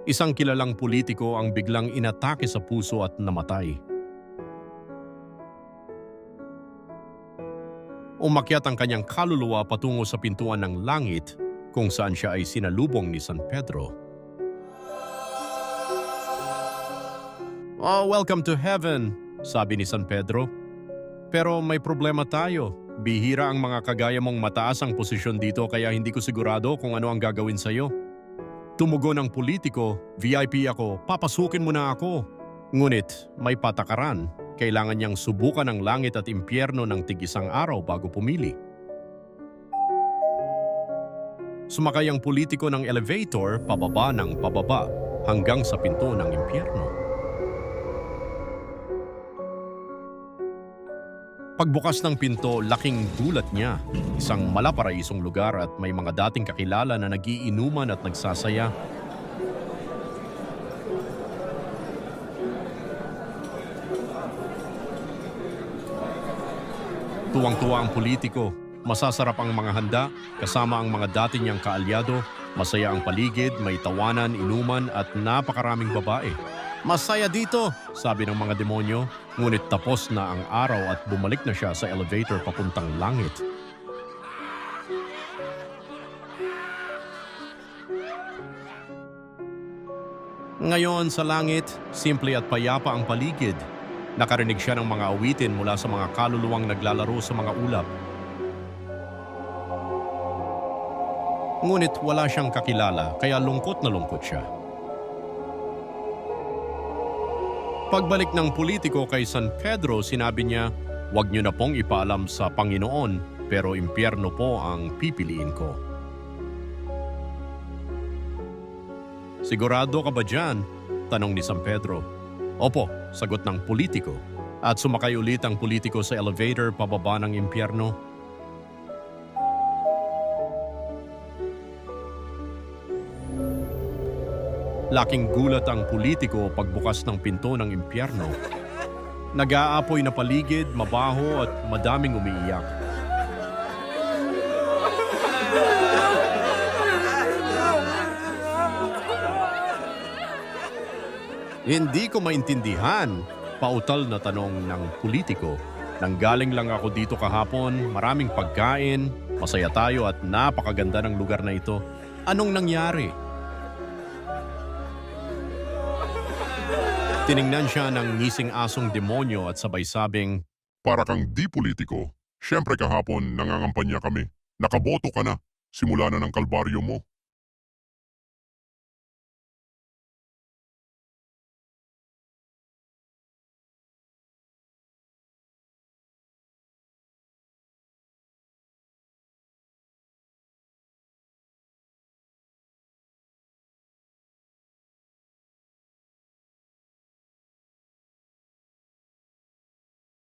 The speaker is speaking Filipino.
Isang kilalang politiko ang biglang inatake sa puso at namatay. Umakyat ang kanyang kaluluwa patungo sa pintuan ng langit kung saan siya ay sinalubong ni San Pedro. "Oh, welcome to heaven," sabi ni San Pedro. "Pero may problema tayo. Bihira ang mga kagaya mong mataas ang posisyon dito kaya hindi ko sigurado kung ano ang gagawin sa'yo. Tumugon ang politiko, VIP ako, papasukin mo na ako." Ngunit may patakaran. Kailangan niyang subukan ang langit at impyerno ng tig-isang araw bago pumili. Sumakay ang politiko ng elevator pababa ng pababa hanggang sa pinto ng impyerno. Pagbukas ng pinto, laking gulat niya. Isang malaparaisong lugar at may mga dating kakilala na nagiinuman at nagsasaya. Tuwang-tuwa ang politiko. Masasarap ang mga handa, kasama ang mga dati niyang kaalyado. Masaya ang paligid, may tawanan, inuman at napakaraming babae. "Masaya dito," sabi ng mga demonyo. Ngunit tapos na ang araw at bumalik na siya sa elevator papuntang langit. Ngayon sa langit, simple at payapa ang paligid. Nakarinig siya ng mga awitin mula sa mga kaluluwang naglalaro sa mga ulap. Ngunit wala siyang kakilala kaya lungkot na lungkot siya. Pagbalik ng politiko kay San Pedro, sinabi niya, "Huwag niyo na pong ipaalam sa Panginoon, pero impyerno po ang pipiliin ko." "Sigurado ka ba dyan?" tanong ni San Pedro. "Opo," sagot ng politiko. At sumakay ulit ang politiko sa elevator pababa ng impyerno. Laking gulat ang politiko pagbukas ng pinto ng impyerno. Nag-aapoy na paligid, mabaho at madaming umiiyak. "Hindi ko maintindihan," pautal na tanong ng politiko. "Nanggaling lang ako dito kahapon, maraming pagkain, masaya tayo at napakaganda ng lugar na ito. Anong nangyari?" Tiningnan siya ng ngising asong demonyo at sabay sabing, Para kang di politiko. Siyempre kahapon nangangampanya kami. Nakaboto ka na. Simula na ng kalbaryo mo.